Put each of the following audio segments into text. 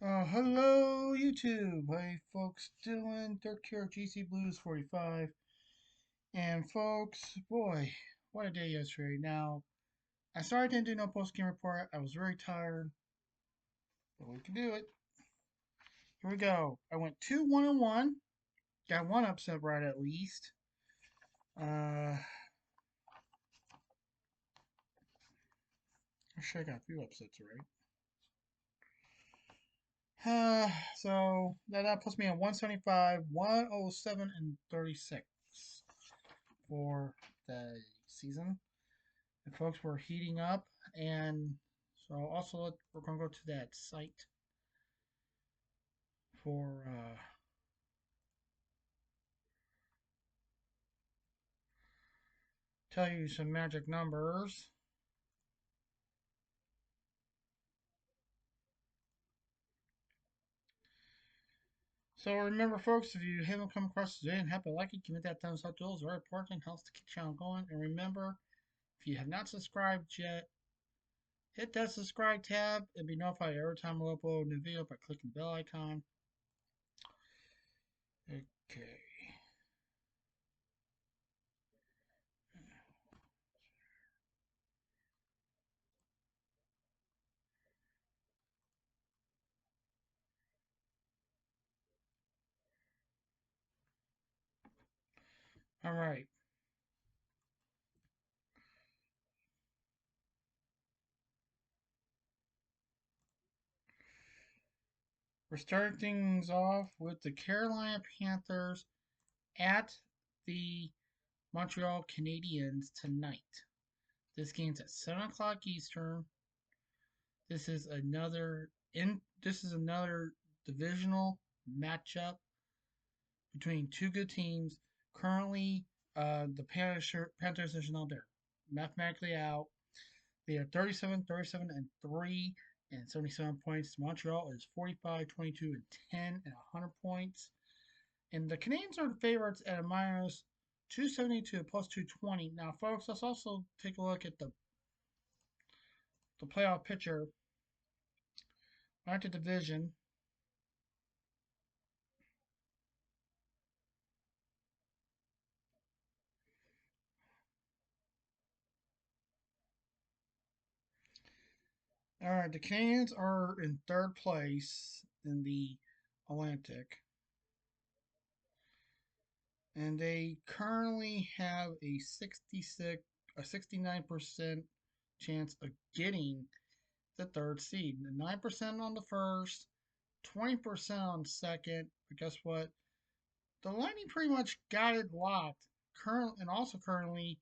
Hello YouTube. How you folks doing? Dirk here, GC Blues 45. And folks, boy, what a day yesterday. Now, I sorry I didn't do no post-game report. I was very tired, but we can do it. Here we go. I went 2-1-1. Got one upset right at least. Uh, Actually, I got a few upsets right. So that puts me at 175, 107, and 36 for the season. And folks, we're heating up, and so also we're going to go to that site for tell you some magic numbers. So remember, folks, if you haven't come across today and happy to like it, give it that thumbs up. It's very important, helps to keep the channel going. And remember, if you have not subscribed yet, hit that subscribe tab and be notified every time I upload a new video by clicking the bell icon. Okay. All right. We're starting things off with the Carolina Panthers at the Montreal Canadiens tonight. This game's at 7 o'clock Eastern. This is another divisional matchup between two good teams. Currently, the Panthers are now there, mathematically out. They are 37, 37, and 3 and 77 points. Montreal is 45, 22, and 10 and 100 points. And the Canadiens are the favorites at a minus 272 plus 220. Now, folks, let's also take a look at the playoff picture. Right to division. All right, the Canadiens are in third place in the Atlantic, and they currently have a 69% chance of getting the third seed. 9% on the first, 20% on the second. But guess what? The Lightning pretty much got it locked. Currently,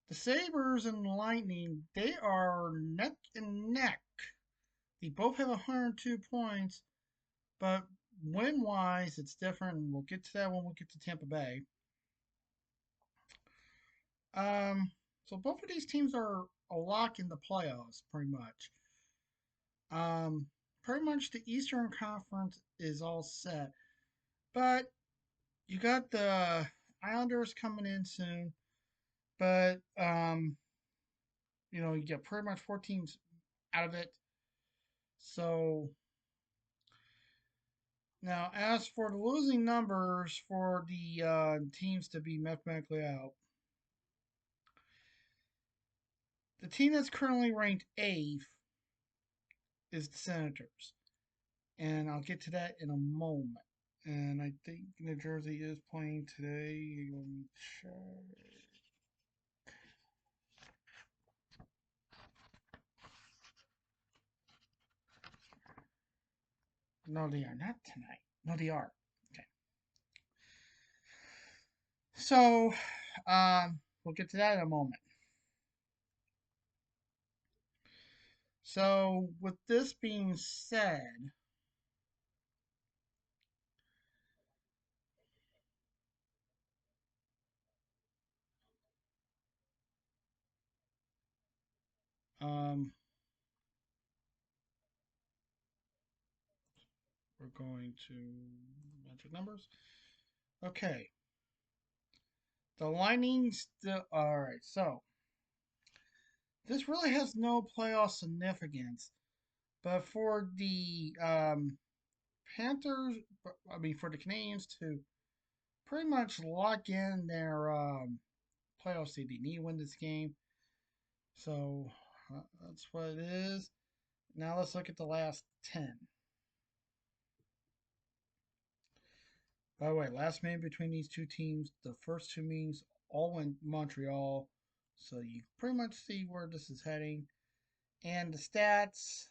the Sabres and the Lightning, they are neck and neck. They both have 102 points, but win wise, it's different. And we'll get to that when we get to Tampa Bay. So both of these teams are a lock in the playoffs, pretty much. Pretty much the Eastern Conference is all set, but you got the Islanders coming in soon. But you get pretty much four teams out of it. So now, as for the losing numbers for the teams to be mathematically out, the team that's currently ranked eighth is the Senators, and I'll get to that in a moment. And I think New Jersey is playing today. Let me check. No, they are not tonight. No, they are. Okay. So, we'll get to that in a moment. So, with this being said, um, we're going to magic numbers. Okay. The Lightning still. Alright, so this really has no playoff significance, But for the Panthers, for the Canadians to pretty much lock in their playoff seed, they need to win this game. So that's what it is. Now let's look at the last 10. By the way, last meeting between these two teams, the first two meetings all went Montreal. So you pretty much see where this is heading. And the stats,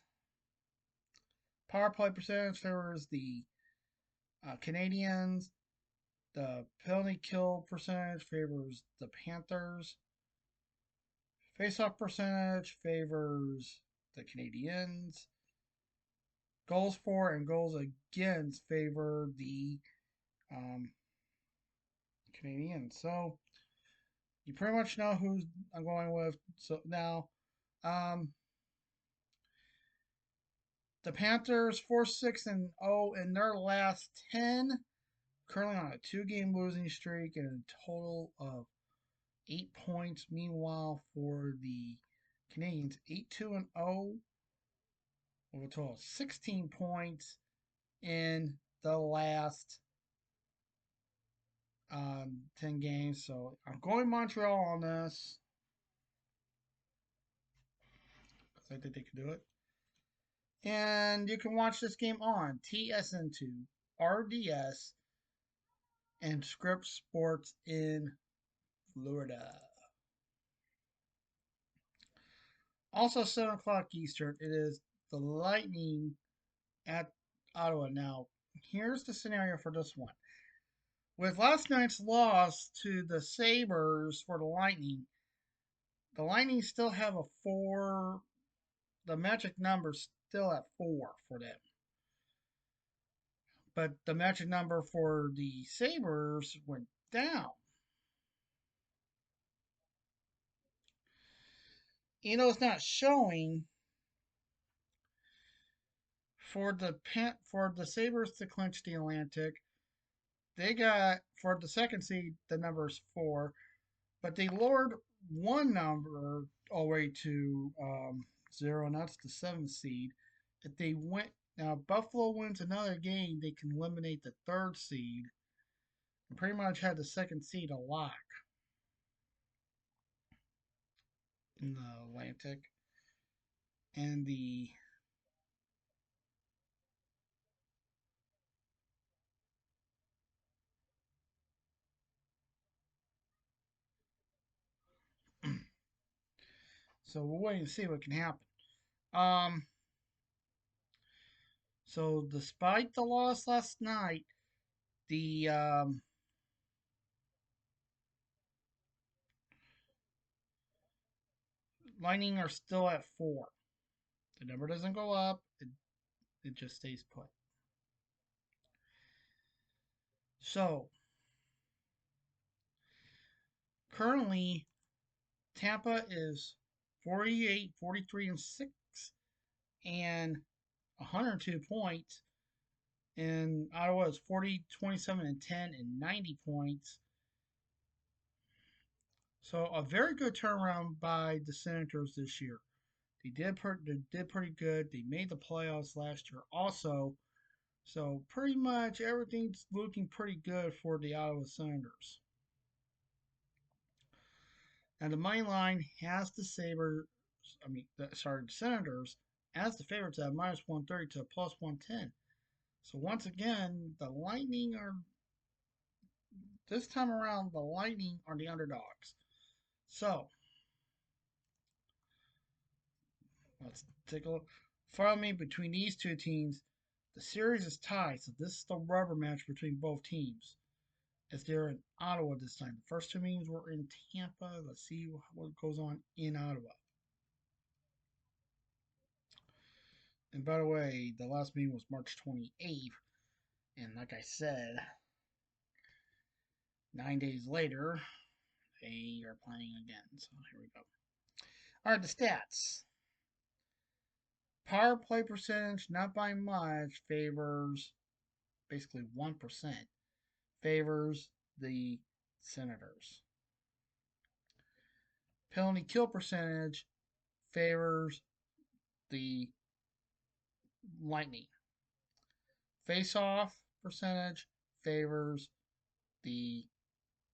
power play percentage favors the Canadians. The penalty kill percentage favors the Panthers. Faceoff percentage favors the Canadians. Goals for and goals against favor the um, Canadians. So you pretty much know who I'm going with. So now, um, the Panthers 4-6-0 in their last 10, currently on a 2-game losing streak and a total of 8 points. Meanwhile, for the Canadians, 8-2-0 with a total of 16 points in the last 10 games. So I'm going Montreal on this because I think they can do it. And you can watch this game on TSN2, RDS, and Script Sports in Florida. Also, 7 o'clock Eastern, it is the Lightning at Ottawa. Now, here's the scenario for this one. With last night's loss to the Sabres for the Lightning still have a 4. The magic number's still at 4 for them. But the magic number for the Sabres went down. It's not showing for the Sabres to clinch the Atlantic. They got for the second seed the number is 4, but they lowered one number all the way to 0, and that's the 7th seed. If they went now, Buffalo wins another game, they can eliminate the 3rd seed and pretty much have the 2nd seed a lock in the Atlantic. And the so we'll wait and see what can happen. Um, so despite the loss last night, the Lightning are still at 4. The number doesn't go up; it just stays put. So currently, Tampa is 48, 43, and 6, and 102 points. And Ottawa is 40, 27, and 10, and 90 points. So a very good turnaround by the Senators this year. They did pretty good. They made the playoffs last year also. So pretty much everything's looking pretty good for the Ottawa Senators. Now the money line has the Sabres, the Senators as the favorites at minus 130 to plus 110. So once again, this time around, the Lightning are the underdogs. So let's take a look. Follow me between these two teams. The series is tied, so this is the rubber match between both teams. As they're in Ottawa this time. The first two meetings were in Tampa. Let's see what goes on in Ottawa. And by the way, the last meeting was March 28th. And like I said, 9 days later, they are playing again. So here we go. All right, the stats. Power play percentage, not by much, favors basically 1%, favors the Senators. Penalty kill percentage favors the Lightning. Face-off percentage favors the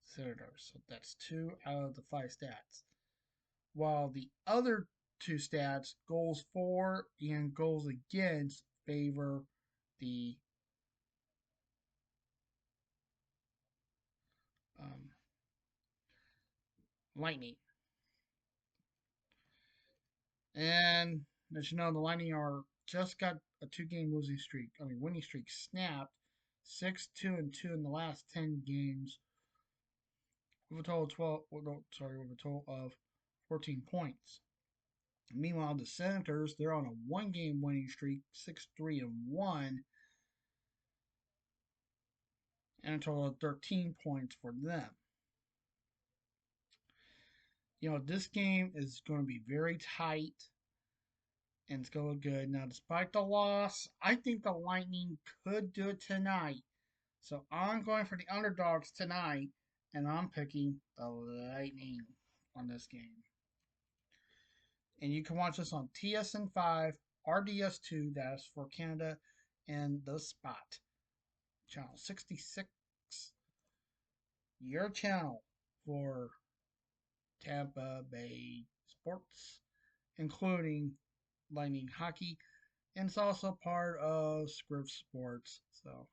Senators. So that's 2 out of the 5 stats. While the other 2 stats, goals for and goals against, favor the um, Lightning. And as you know, the Lightning are just got a 2-game winning streak snapped. 6-2-2 in the last 10 games with a total of 12. Well, no, sorry, with a total of 14 points. Meanwhile, the Senators, they're on a 1-game winning streak, 6-3-1, and a total of 13 points for them. This game is going to be very tight and it's going to look good. Now, despite the loss, I think the Lightning could do it tonight. So I'm going for the underdogs tonight, and I'm picking the Lightning on this game. And you can watch this on TSN5, RDS2, that's for Canada, and The Spot. Channel 66, your channel for Tampa Bay sports, including Lightning hockey, and it's also part of Script Sports. So,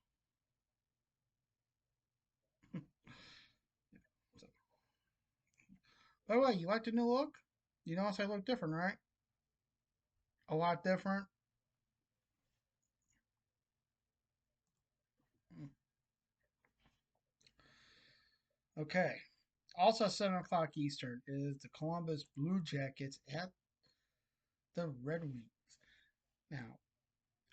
so. By the way, you like the new look? You notice I look different, right? A lot different. Okay. Also, 7 o'clock Eastern is the Columbus Blue Jackets at the Red Wings. Now,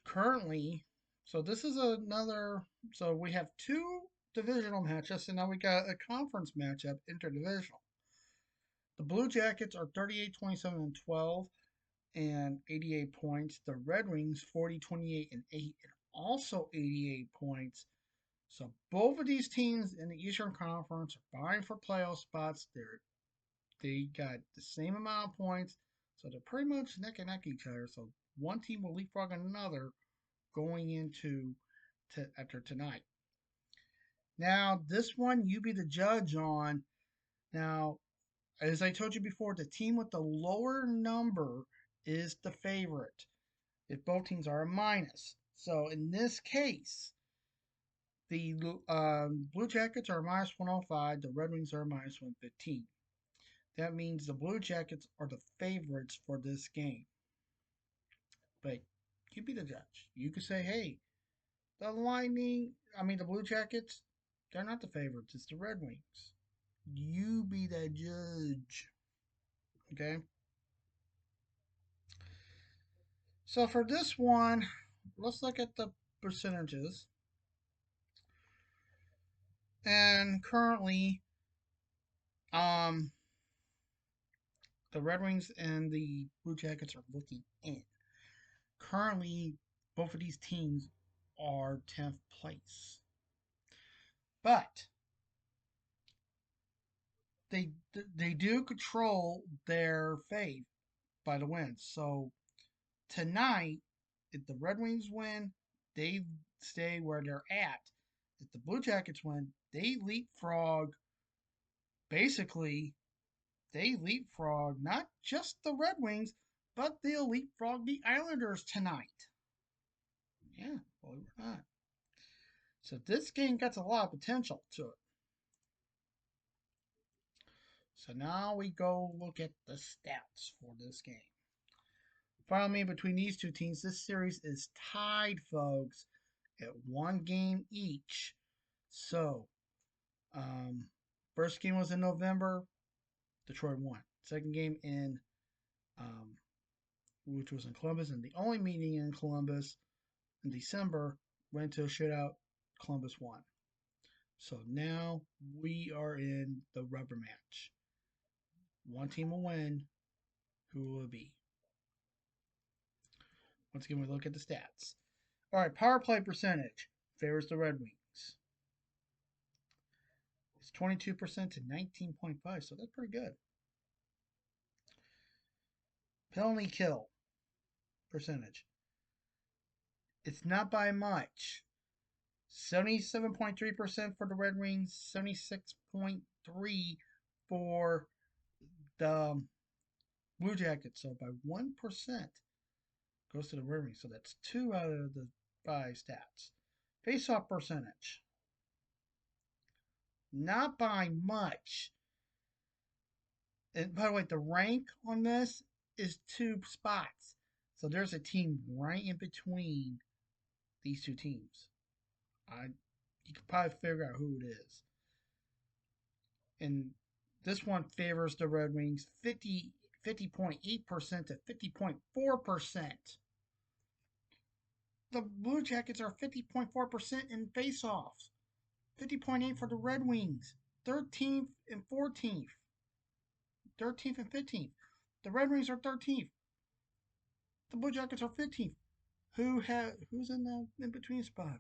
currently, so this is another. So we have 2 divisional matchups, and now we got a conference matchup, interdivisional. The Blue Jackets are 38, 27, and 12, and 88 points. The Red Wings 40, 28, and 8, and also 88 points. So both of these teams in the Eastern Conference are vying for playoff spots. They got the same amount of points, so they're pretty much neck and neck each other. So one team will leapfrog another going into after tonight. Now this one you be the judge on. Now, as I told you before, the team with the lower number is the favorite if both teams are a minus. So in this case, the Blue Jackets are minus 105. The Red Wings are minus 115. That means the Blue Jackets are the favorites for this game. But you be the judge. You could say, hey, the Blue Jackets, they're not the favorites. It's the Red Wings. You be the judge. Okay? So for this one, let's look at the percentages. And currently, the Red Wings and the Blue Jackets are looking in. Currently, both of these teams are 10th place. But they do control their fate by the wins. So tonight, if the Red Wings win, they stay where they're at. If the Blue Jackets win, they leapfrog. Basically, they leapfrog not just the Red Wings, but they'll leapfrog the Islanders tonight. Yeah, believe it or not. So this game gets a lot of potential to it. So now we go look at the stats for this game. Finally, between these two teams, this series is tied, folks, at 1 game each. So, first game was in November. Detroit won. Second game which was in Columbus, and the only meeting in Columbus in December, went to a shootout. Columbus won. So now we are in the rubber match. One team will win. Who will it be? Once again, we look at the stats. All right, power play percentage favors the Red Wings. It's 22% to 19.5, so that's pretty good. Penalty kill percentage. It's not by much. 77.3% for the Red Wings, 76.3 for the Blue Jackets. So by 1% goes to the Red Wings. So that's 2 out of the 5 stats. Face-off percentage. Not by much. And by the way, the rank on this is 2 spots. So there's a team right in between these two teams. You can probably figure out who it is. And this one favors the Red Wings 50.8% to 50.4%. The Blue Jackets are 50.4% in faceoffs. 50.8 for the Red Wings. 13th and 14th. 13th and 15th. The Red Wings are 13th. The Blue Jackets are 15th. Who's in the in between spot?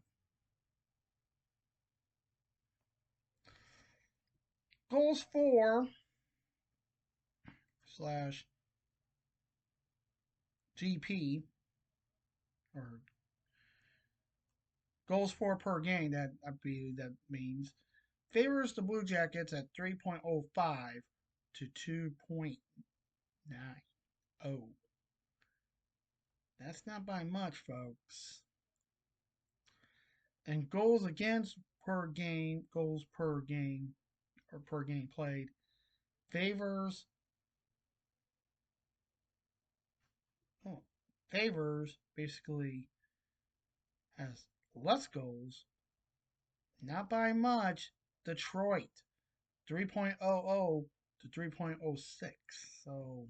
Goals for slash GP or goals for per game. That I believe that means favors the Blue Jackets at 3.05 to 2.90. That's not by much, folks. And goals against per game, goals per game, or per game played, favors oh, favors basically has less goals, not by much. Detroit 3.00 to 3.06. So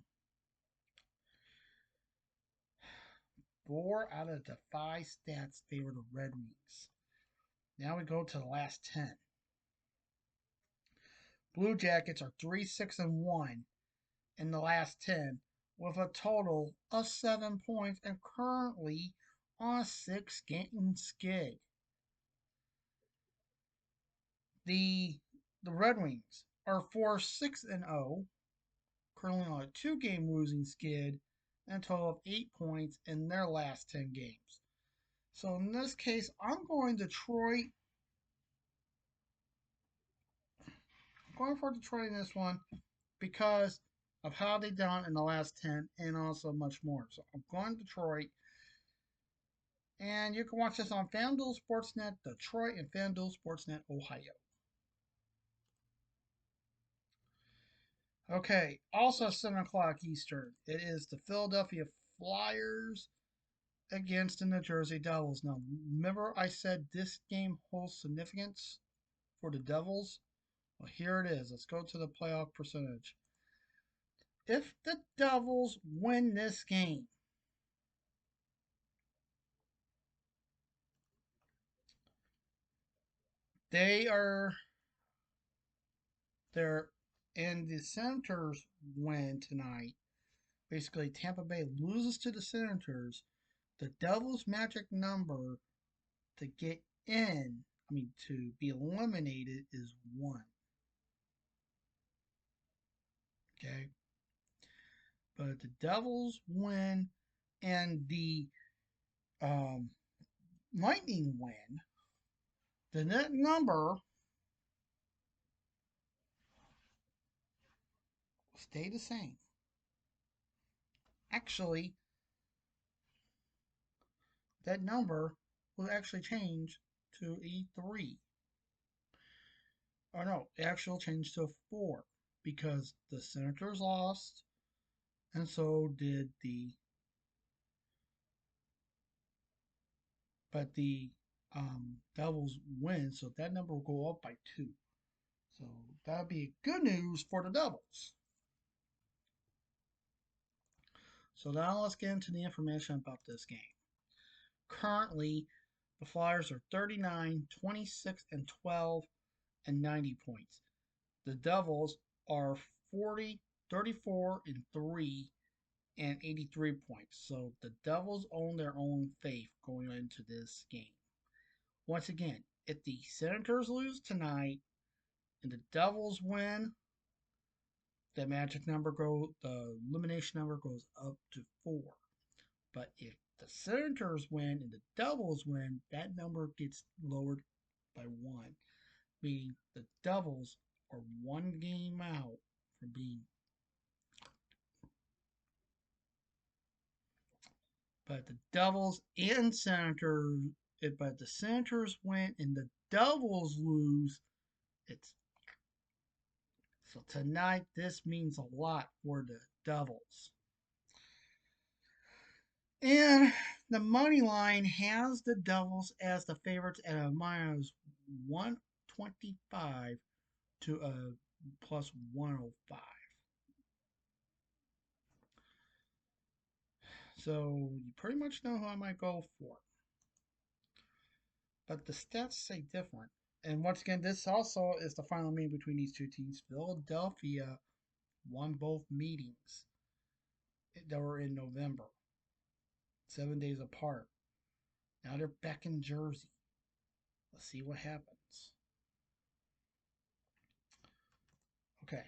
4 out of the 5 stats favor the Red Wings. Now we go to the last 10. Blue Jackets are 3-6-1 in the last 10 with a total of 7 points and currently on a 6-game skid. The Red Wings are 4-6-0, currently on a 2-game losing skid and a total of 8 points in their last 10 games. So in this case, I'm going Detroit. I'm going for Detroit in this one because of how they've done in the last 10 and also much more. So I'm going Detroit. And you can watch this on FanDuel Sportsnet Detroit and FanDuel Sportsnet Ohio. Okay, also 7 o'clock Eastern. It is the Philadelphia Flyers against the New Jersey Devils. Now, remember I said this game holds significance for the Devils? Well, here it is. Let's go to the playoff percentage. If the Devils win this game, they are there, and the Senators win tonight. Basically, Tampa Bay loses to the Senators. The Devils' magic number to get in, to be eliminated, is 1. Okay? But if the Devils win and the um, Lightning win, the net number will stay the same. Actually, that number will actually change to a 3. Oh no, it actually changed to a 4 because the Senators lost, and so did the Devils win, so that number will go up by 2. So that would be good news for the Devils. So now let's get into the information about this game. Currently, the Flyers are 39, 26, and 12, and 90 points. The Devils are 40, 34, and 3, and 83 points. So the Devils own their own fate going into this game. Once again, if the Senators lose tonight and the Devils win, the elimination number goes up to 4. But if the Senators win and the Devils win, that number gets lowered by one, meaning the Devils are one game out from being. But the Devils and Senators, but the Senators win and the Devils lose. It's so tonight. This means a lot for the Devils. And the money line has the Devils as the favorites at a minus 125 to a plus 105. So you pretty much know who I might go for. But the stats say different. And once again, this also is the final meeting between these two teams. Philadelphia won both meetings that were in November, 7 days apart. Now they're back in Jersey. Let's see what happens. Okay.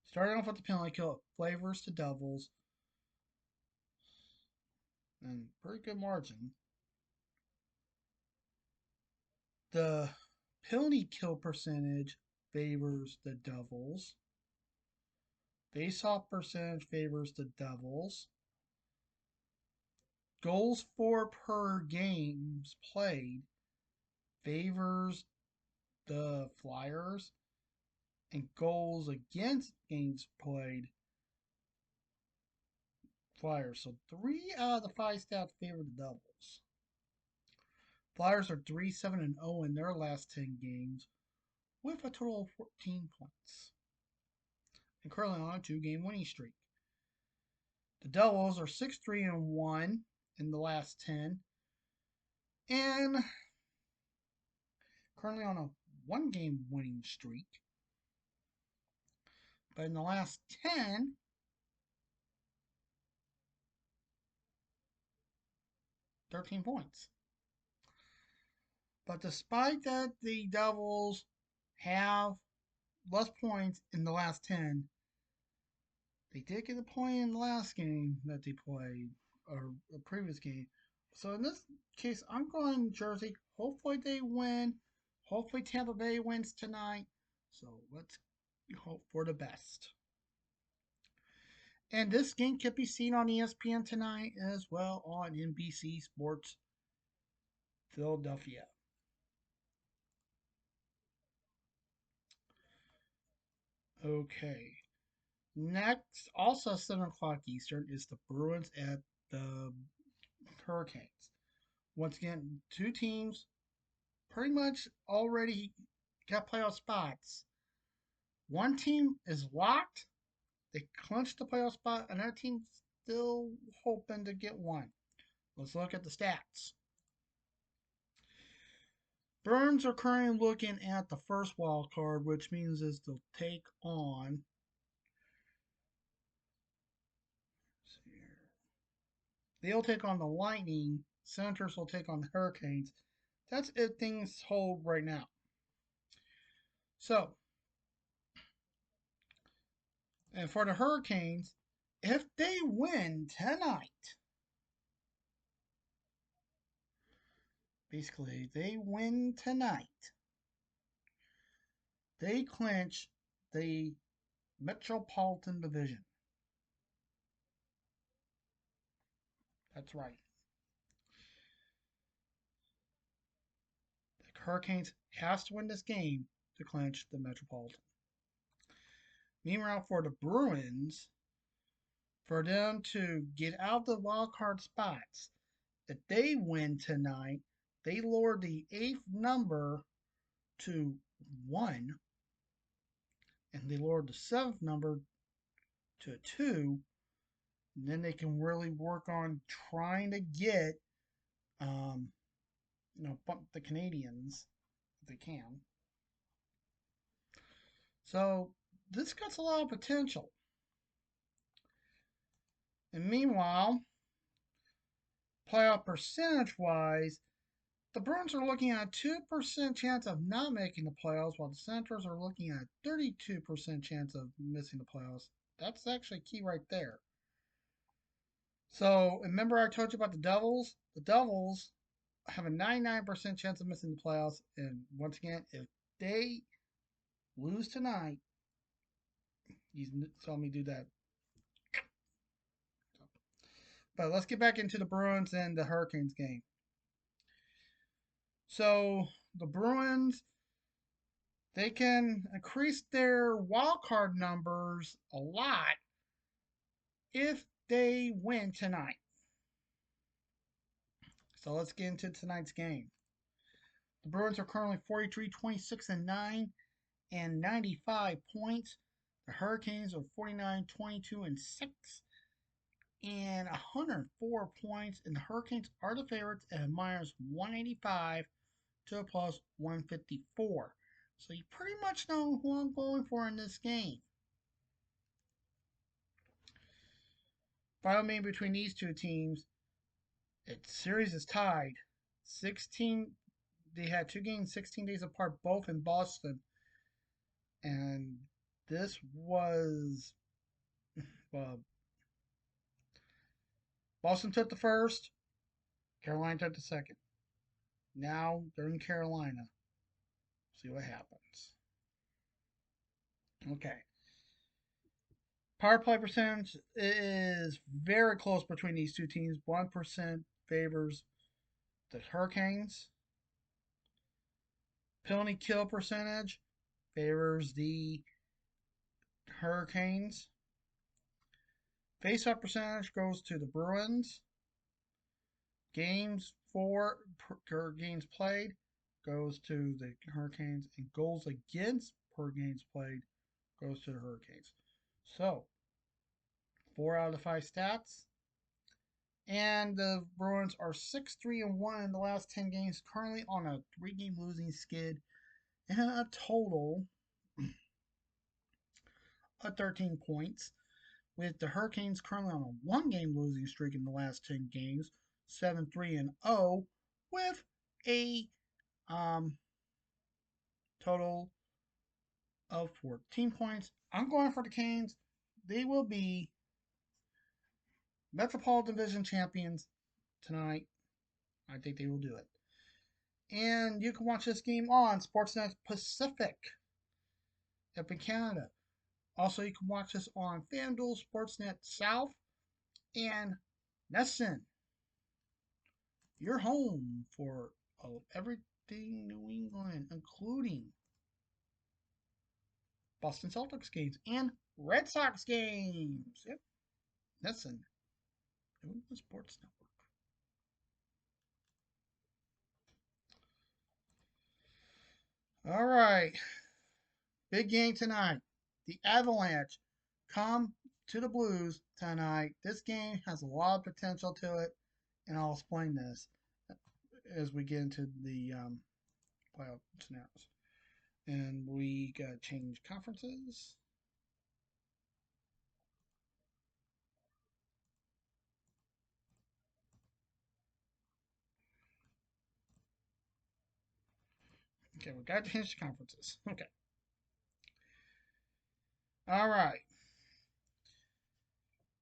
Starting off with the penalty kill, Flavors to Devils. And pretty good margin. The penalty kill percentage favors the Devils. Face-off percentage favors the Devils. Goals for per games played favors the Flyers. And goals against games played Flyers. So 3 out of the 5 stats favor the Devils. Flyers are 3-7-0 in their last 10 games with a total of 14 points. And currently on a 2-game winning streak. The Devils are 6-3-1 in the last 10 and currently on a 1-game winning streak. But in the last 10, $13 points. But despite that, the Devils have less points in the last 10. They did get a point in the last game that they played, or a previous game. So in this case, I'm going Jersey. Hopefully they win. Hopefully Tampa Bay wins tonight. So let's hope for the best. And this game can be seen on ESPN tonight as well on NBC Sports Philadelphia. Okay. Next, also 7 o'clock Eastern, is the Bruins at the Hurricanes. Once again, two teams pretty much already got playoff spots. One team is locked. They clinched the playoff spot. Another team still hoping to get one. Let's look at the stats. Bruins are currently looking at the first wild card, which means is they'll take on. They'll take on the Lightning. Senators will take on the Hurricanes. That's if things hold right now. So, and for the Hurricanes, if they win tonight, basically, they win tonight, they clinch the Metropolitan Division. That's right. The Hurricanes has to win this game to clinch the Metropolitan. Meanwhile, for the Bruins, for them to get out the wild card spots, if they win tonight, they lower the 8th number to 1, and they lower the 7th number to 2, and then they can really work on trying to get, bump the Canadians if they can. So this got a lot of potential. And meanwhile, playoff percentage wise, the Bruins are looking at a 2% chance of not making the playoffs, while the Senators are looking at a 32% chance of missing the playoffs. That's actually key right there. So remember I told you about the Devils? The Devils have a 99% chance of missing the playoffs. And once again, if they lose tonight, you saw me do that. But let's get back into the Bruins and the Hurricanes game. So the Bruins, they can increase their wild card numbers a lot if they win tonight. So let's get into tonight's game. The Bruins are currently 43, 26, and 9 and 95 points. The Hurricanes are 49, 22, and 6 and 104 points. And the Hurricanes are the favorites at a minus 185 to a plus 154. So you pretty much know who I'm going for in this game. Final game between these two teams, its series is tied. 16. They had two games 16 days apart, both in Boston. And this was, well, Boston took the first, Carolina took the second. Now they're in Carolina. See what happens. Okay. Power play percentage is very close between these two teams. 1% favors the Hurricanes. Penalty kill percentage favors the Hurricanes. Face-off percentage goes to the Bruins. Games for games played goes to the Hurricanes, and goals against per games played goes to the Hurricanes. So 4 out of 5 stats. And the Bruins are 6-3-1 in the last 10 games, currently on a 3-game losing skid, and a total of 13 points. With the Hurricanes currently on a 1-game losing streak in the last 10 games, 7-3-0, with a total of 14 points. I'm going for the Canes. They will be Metropolitan Division champions tonight. I think they will do it. And you can watch this game on Sportsnet Pacific up in Canada. Also, you can watch this on FanDuel, Sportsnet South, and Nesson. Your home for everything New England, including Boston Celtics games and Red Sox games. Yep, Nesson, New England Sports Network. All right, big game tonight. The Avalanche come to the Blues tonight. This game has a lot of potential to it, and I'll explain this as we get into the playoff scenarios. And we got to change conferences. Okay, we got to change the conferences. Okay. All right.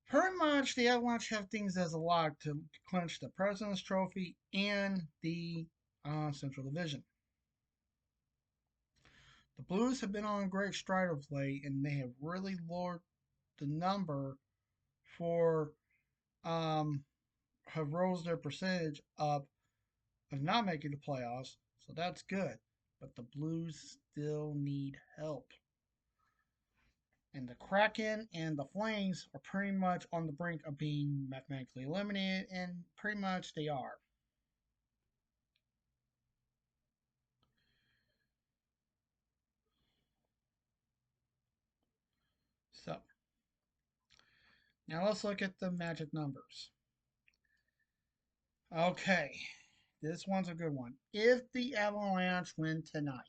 Pretty much the Avalanche have things as a lock to clinch the President's Trophy and the Central Division. The Blues have been on a great stride of late, and they have really lowered the number for have rose their percentage up of not making the playoffs, so that's good. But the Blues still need help. And the Kraken and the Flames are pretty much on the brink of being mathematically eliminated, and pretty much they are. So, now let's look at the magic numbers. Okay, this one's a good one. If the Avalanche win tonight,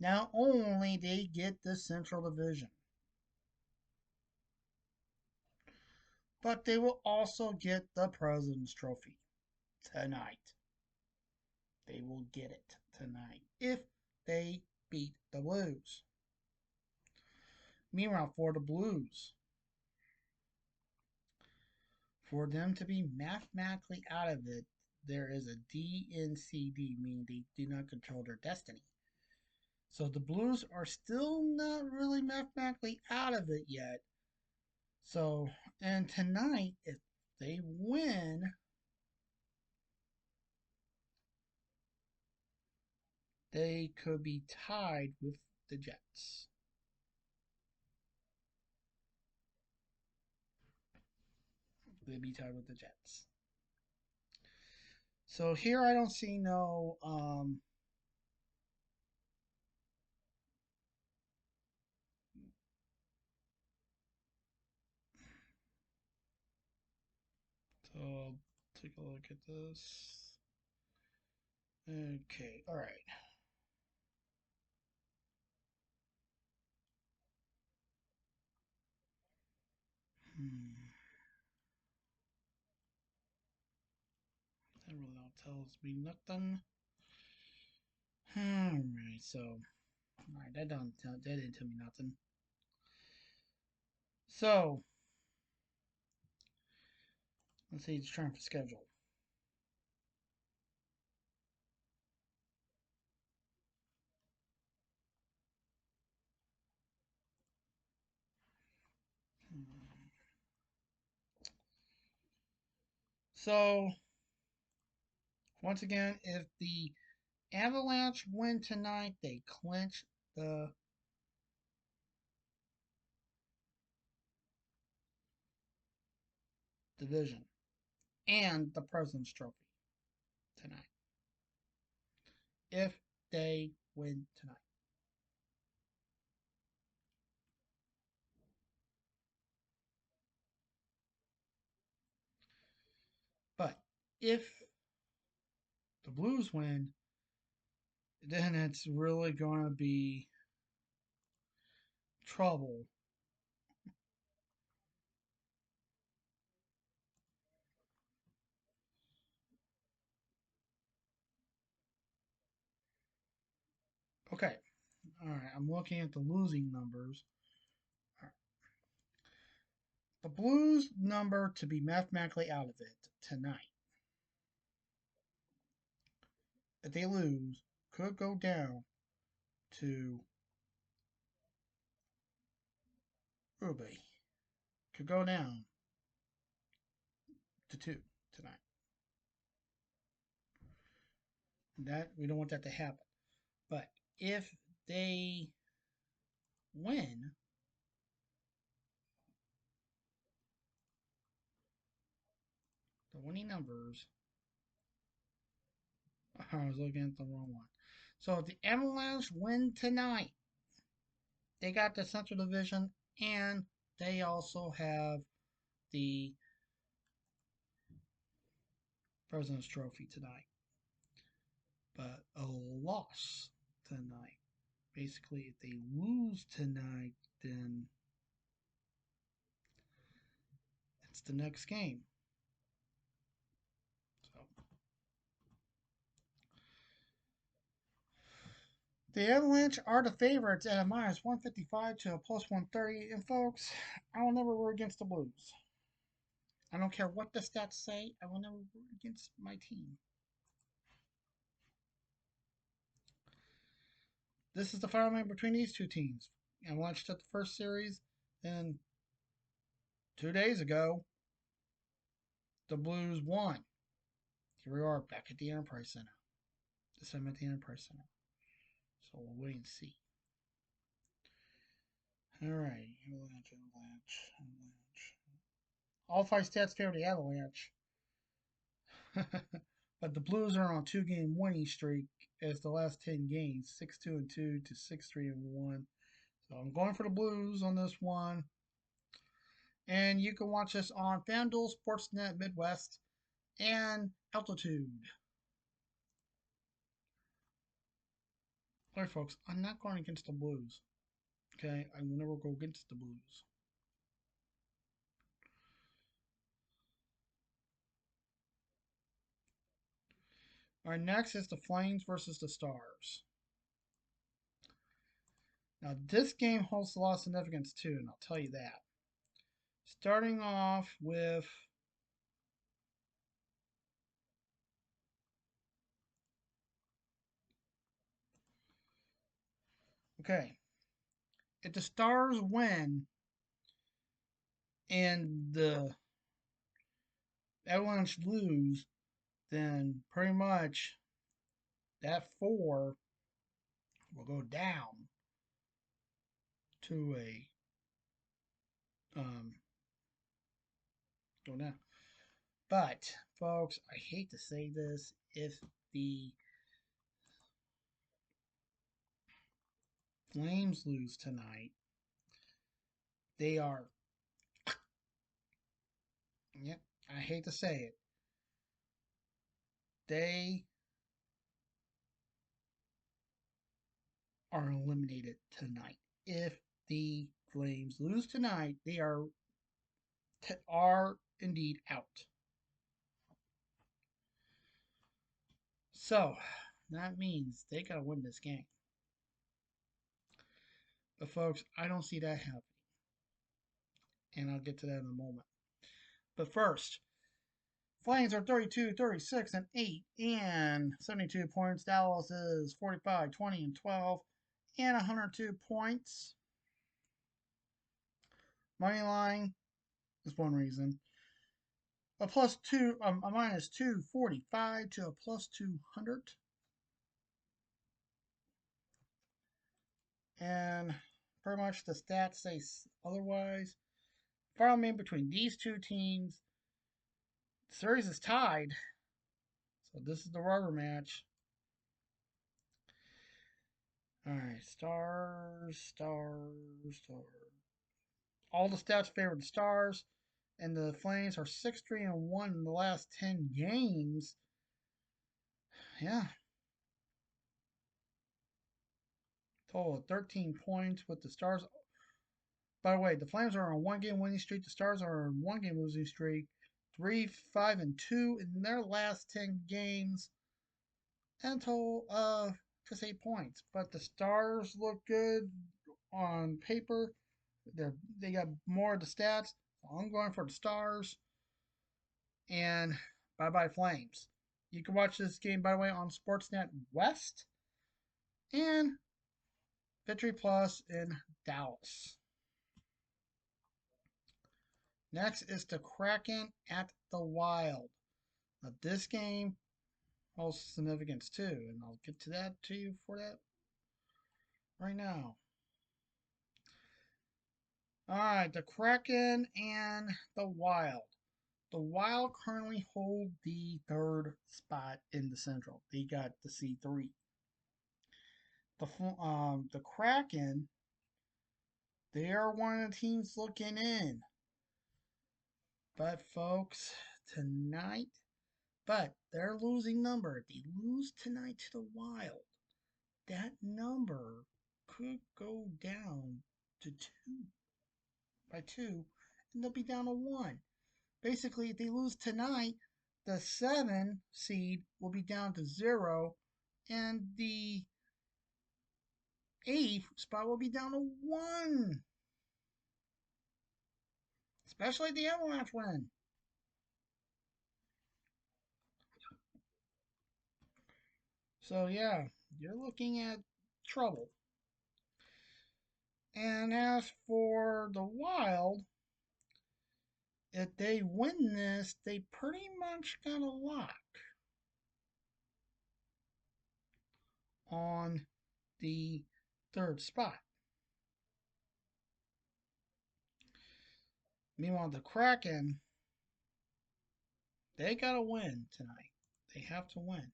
not only they get the Central Division, but they will also get the President's Trophy tonight. They will get it tonight if they beat the Blues. Meanwhile, for the Blues, For them to be mathematically out of it, there is a DNCD, meaning they do not control their destiny. So the Blues are still not really mathematically out of it yet. So, and tonight, if they win, they could be tied with the Jets. They'd be tied with the Jets. So here I don't see no so I'll take a look at this. Okay, all right. Hmm. That really don't tells me nothing. All right, so all right, that didn't tell me nothing. So let's see the transfer schedule. Hmm. So once again, if the Avalanche win tonight, they clinch the division and the President's Trophy tonight. If they win tonight. But if the Blues win, then it's really going to be trouble. Okay, all right, I'm looking at the losing numbers. Right. The Blues number to be mathematically out of it tonight, if they lose, could go down to Ruby. Could go down to 2 tonight. That we don't want that to happen. But if they win, the winning numbers. I was looking at the wrong one. So if the Avalanche win tonight, they got the Central Division, and they also have the President's Trophy tonight. But a loss tonight. Basically, if they lose tonight, then it's the next game. So the Avalanche are the favorites at a minus 155 to a plus 130. And folks, I will never root against the Blues. I don't care what the stats say, I will never root against my team. This is the final game between these two teams. Avalanche took the first series, and 2 days ago, the Blues won. Here we are back at the Enterprise Center. This time at the Enterprise Center. So we'll wait and see. All right, Avalanche, Avalanche, Avalanche. All 5 stats favor the Avalanche. But the Blues are on a 2-game winning streak as the last 10 games, 6-2 to 6-3 So I'm going for the Blues on this one. And you can watch us on FanDuel, Sportsnet Midwest, and Altitude. All right, folks, I'm not going against the Blues. Okay, I will never go against the Blues. All right, next is the Flames versus the Stars. Now, this game holds a lot of significance too, and I'll tell you that. Starting off with Okay. If the Stars win and the Avalanche lose, then pretty much that 4 will go down to a um go down. But folks, I hate to say this, if the Flames lose tonight, they are, yep, I hate to say it, they are eliminated tonight. If the Flames lose tonight, they are indeed out. So that means they gotta win this game. But folks, I don't see that happening, and I'll get to that in a moment. But first, Flames are 32, 36, and 8, and 72 points. Dallas is 45, 20, and 12, and 102 points. MoneyLine is one reason. A minus 245 to a plus 200. And pretty much the stats say otherwise. Final game between these two teams. The series is tied. So this is the rubber match. Alright, stars. All the stats favor the Stars, and the Flames are 6-3-1 in the last 10 games. Yeah. Total of 13 points with the Stars. By the way, the Flames are on a 1-game winning streak. The Stars are on a 1-game losing streak. 3-5-2 in their last 10 games. And a total of just 8 points. But the Stars look good on paper. They got more of the stats. So I'm going for the Stars. And bye-bye Flames. You can watch this game, by the way, on Sportsnet West and Victory Plus in Dallas. Next is the Kraken at the Wild. Now, this game holds significance too, and I'll get to that to you for that right now. All right, the Kraken and the Wild. The Wild currently hold the 3rd spot in the Central. They got the C3. The Kraken, they are one of the teams looking in. But folks, tonight, but their losing number, if they lose tonight to the Wild, that number could go down to 2 by 2, and they'll be down to 1. Basically, if they lose tonight, the 7 seed will be down to 0, and the 8th spot will be down to 1. Especially the Avalanche win. So yeah, you're looking at trouble. And as for the Wild, if they win this, they pretty much got a lock on the 3rd spot. Meanwhile, the Kraken, they got to win tonight. They have to win.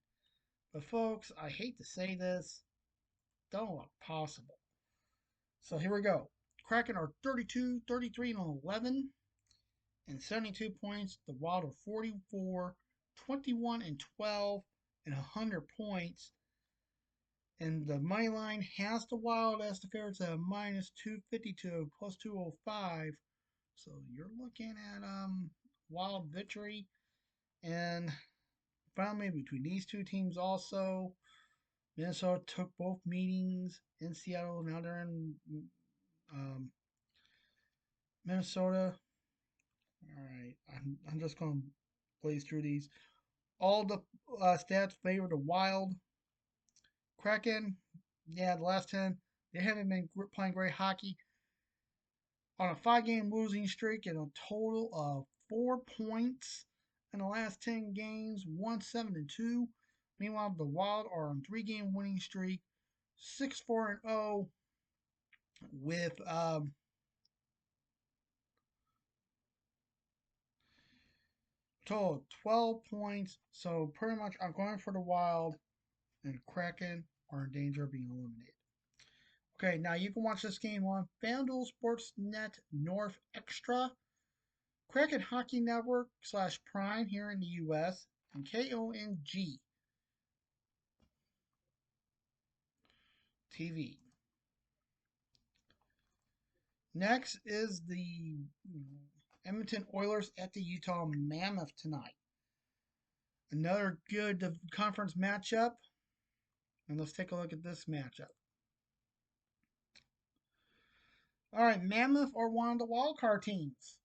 But folks, I hate to say this, don't look possible. So here we go. Kraken are 32, 33, and 11, and 72 points. The Wild are 44, 21, and 12, and 100 points. And the money line has the Wild as the favorites at minus 252, plus 205. So you're looking at Wild victory. And finally, between these two teams also, Minnesota took both meetings in Seattle. Now they're in um, Minnesota. All right, I'm just going to blaze through these. All the stats favor the Wild. Kraken, yeah, the last 10, They haven't been playing great hockey on a 5 game losing streak and a total of 4 points in the last 10 games, 1-7-2. Meanwhile, the Wild are on 3 game winning streak, 6-4-0 with total of 12 points. So pretty much I'm going for the Wild, and Kraken are in danger of being eliminated. Okay, now you can watch this game on FanDuel Sportsnet North Extra, Kraken Hockey Network / Prime here in the US, and KONG TV. Next is the Edmonton Oilers at the Utah Mammoth tonight. Another good conference matchup. And let's take a look at this matchup. All right, Mammoth are one of the wildcard teams.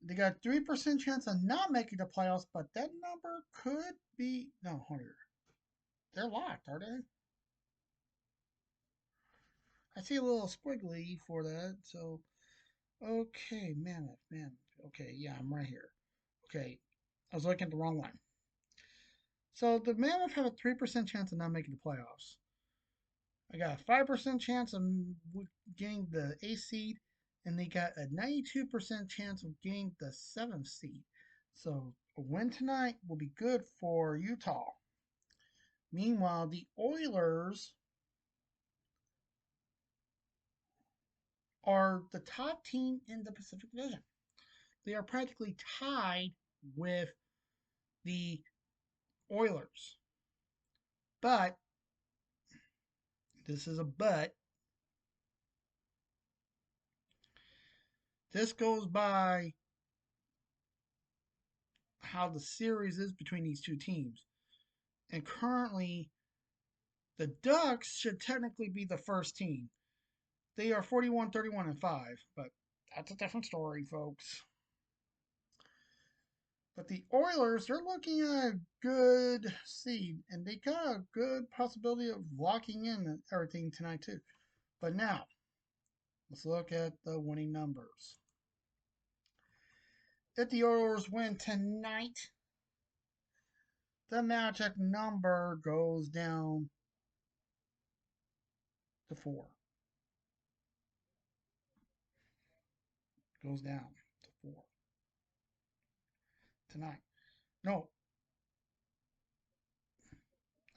They got 3% chance of not making the playoffs, but that number could be no harder. They're locked, are they? I see a little squiggly for that. So, okay, Mammoth. Okay, yeah, I'm right here. Okay, I was looking at the wrong one. So the Mammoth have a 3% chance of not making the playoffs. I got a 5% chance of getting the 8th seed, and they got a 92% chance of getting the 7th seed. So a win tonight will be good for Utah. Meanwhile, the Oilers are the top team in the Pacific Division. They are practically tied with the Oilers. But, this is a but, this goes by how the series is between these two teams. And currently, the Ducks should technically be the first team. They are 41-31-5, but that's a different story, folks. But the Oilers, they're looking at a good seed, and they got a good possibility of locking in everything tonight, too. But now, let's look at the winning numbers. If the Oilers win tonight, the magic number goes down to 4. Goes down to 4 tonight. No,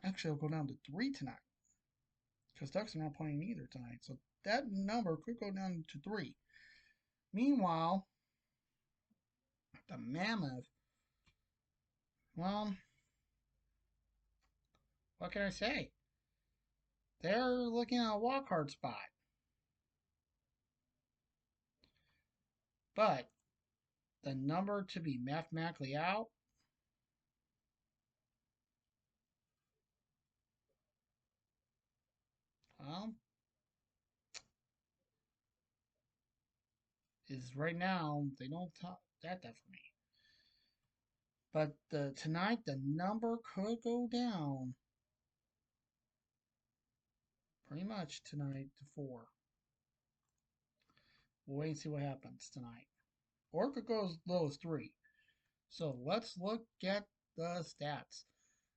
actually, it'll go down to 3 tonight because Ducks are not playing either tonight. So that number could go down to 3. Meanwhile, the Mammoth, well, what can I say? They're looking at a wild card spot. But the number to be mathematically out, well, is right now, they don't talk that for me. But tonight, the number could go down pretty much tonight to 4. We'll wait and see what happens tonight. Or it could go as low as 3. So let's look at the stats.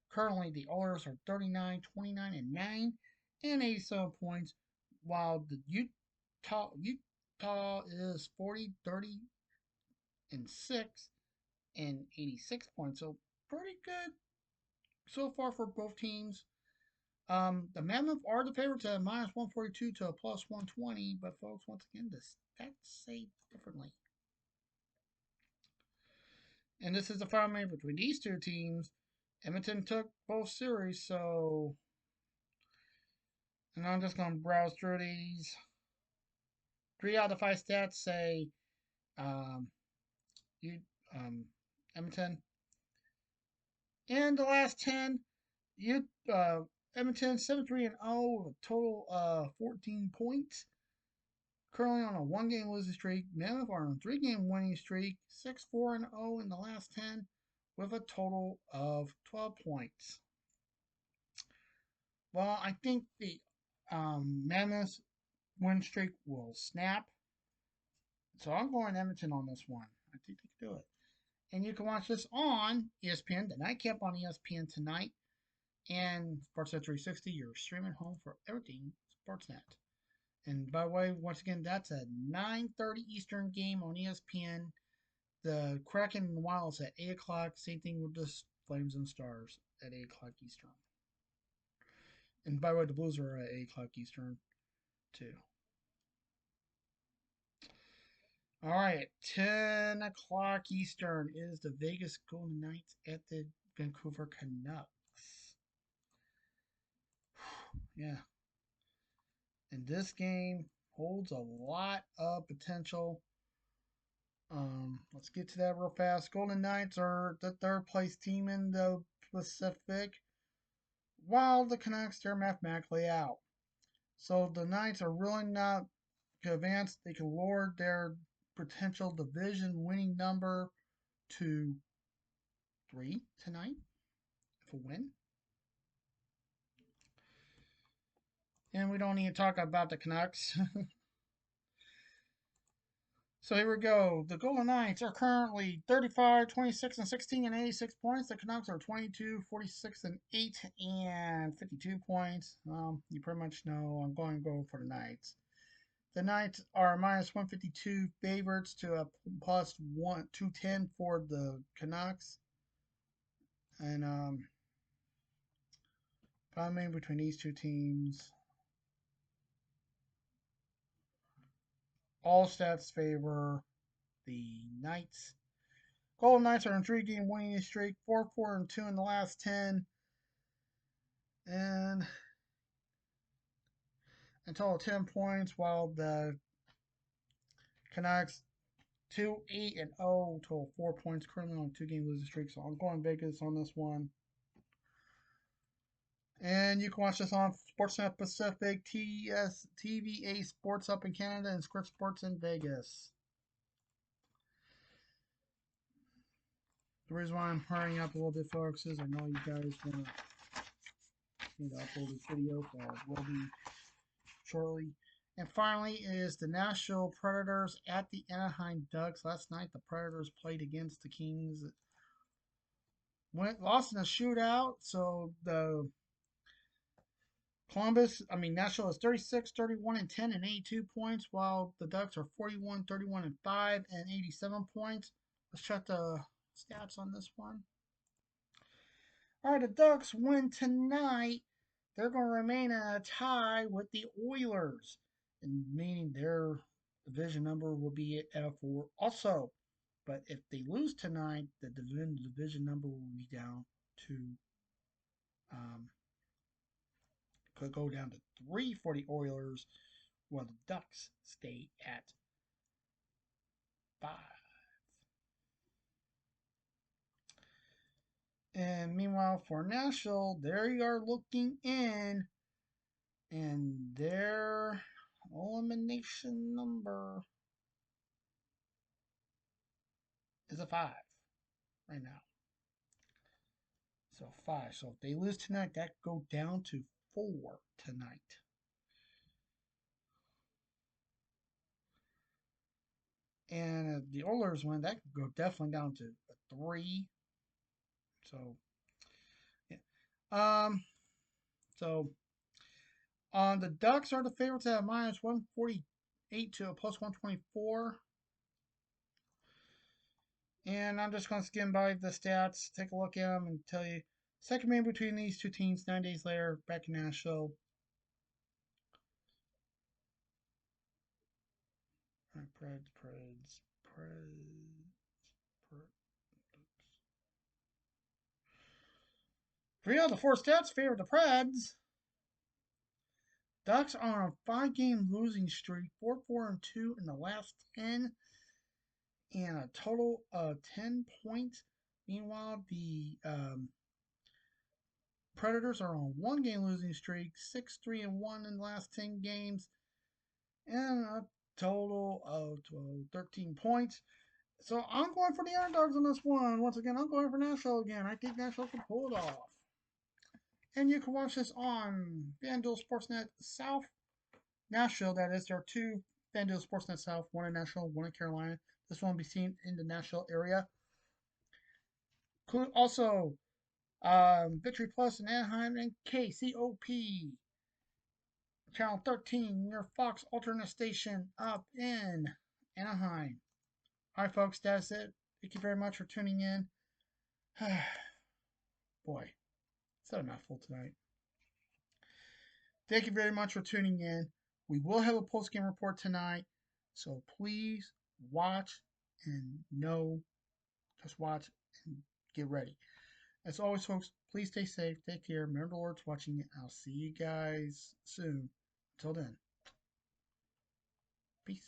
Currently, the Oilers are 39, 29, and 9, and 87 points, while the Utah is 40, 30, and 6, and 86 points. So pretty good so far for both teams. The Mammoth are the favorites at minus 142 to a plus 120, but folks, once again, the stats say differently. And this is the final match between these two teams. Edmonton took both series, so. And I'm just going to browse through these. 3 out of 5 stats say you Edmonton. And the last 10, you Edmonton 7-3-0 with a total of 14 points. Currently on a 1 game losing streak. Mammoth are on a 3 game winning streak, 6-4-0 in the last 10, with a total of 12 points. Well, I think the Mammoth win streak will snap. So I'm going Edmonton on this one. I think they can do it. And you can watch this on ESPN, the nightcap on ESPN tonight, and Sportsnet 360, your streaming home for everything Sportsnet. And by the way, once again, that's a 9:30 Eastern game on ESPN. The Kraken and the Wild is at 8 o'clock. Same thing with the Flames and Stars at 8 o'clock Eastern. And by the way, the Blues are at 8 o'clock Eastern, too. All right, 10 o'clock Eastern is the Vegas Golden Knights at the Vancouver Canucks. Yeah. And this game holds a lot of potential. Let's get to that real fast. Golden Knights are the third place team in the Pacific, while the Canucks, they're mathematically out. So the Knights are really not advanced. They can lower their potential division winning number to 3 tonight if a win. And we don't need to talk about the Canucks. So here we go. The Golden Knights are currently 35, 26, and 16 and 86 points. The Canucks are 22, 46, and 8 and 52 points. You pretty much know I'm going to go for the Knights. The Knights are minus 152 favorites to a plus 210 for the Canucks. And probably between these two teams, all stats favor the Knights. Golden Knights are on a 3-game winning streak, 4-4-2 in the last 10, and a total of 10 points, while the Canucks 2-8-0, total 4 points, currently on a 2-game losing streak. So I'm going Vegas on this one. And you can watch this on Sportsnet Pacific, TVA Sports up in Canada, and Script Sports in Vegas. The reason why I'm hurrying up a little bit, folks, is I know you guys want to upload this video, so I will be shortly. And finally is the Nashville Predators at the Anaheim Ducks. Last night, the Predators played against the Kings. Lost in a shootout, so the Nashville is 36, 31, and 10 and 82 points, while the Ducks are 41, 31, and 5 and 87 points. Let's check the stats on this one. All right, the Ducks win tonight. They're going to remain in a tie with the Oilers, and meaning their division number will be at 4 also. But if they lose tonight, the division number will be down to could go down to 3 for the Oilers, while the Ducks stay at 5. And meanwhile, for Nashville, they are looking in, and their elimination number is a 5 right now. So 5. So if they lose tonight, that could go down to 4 tonight. And if the Oilers win, that could go definitely down to a 3. So, yeah. So, the Ducks are the favorites at minus 148 to a plus 124. And I'm just going to skim by the stats, take a look at them, and tell you. Second game between these two teams 9 days later, back in Nashville. All right, Preds. 3 out of the 4 stats favor the Preds. Ducks are on a 5-game losing streak, 4-4-2 in the last 10, and a total of 10 points. Meanwhile, the Predators are on a 1-game losing streak, 6-3-1 in the last 10 games, and a total of 13 points. So I'm going for the underdogs on this one. Once again, I'm going for Nashville again. I think Nashville can pull it off. And you can watch this on FanDuel Sportsnet South, Nashville. That is, there are two FanDuel Sportsnet South, one in Nashville, one in Carolina. This one will be seen in the Nashville area. Also, Victory Plus in Anaheim and KCOP. Channel 13, your Fox alternate station up in Anaheim. All right, folks, that's it. Thank you very much for tuning in. Boy, is that a mouthful tonight? Thank you very much for tuning in. We will have a post-game report tonight, so please watch and just watch and get ready. As always, folks, please stay safe, take care. Remember the Lord's watching. I'll see you guys soon. Until then, peace.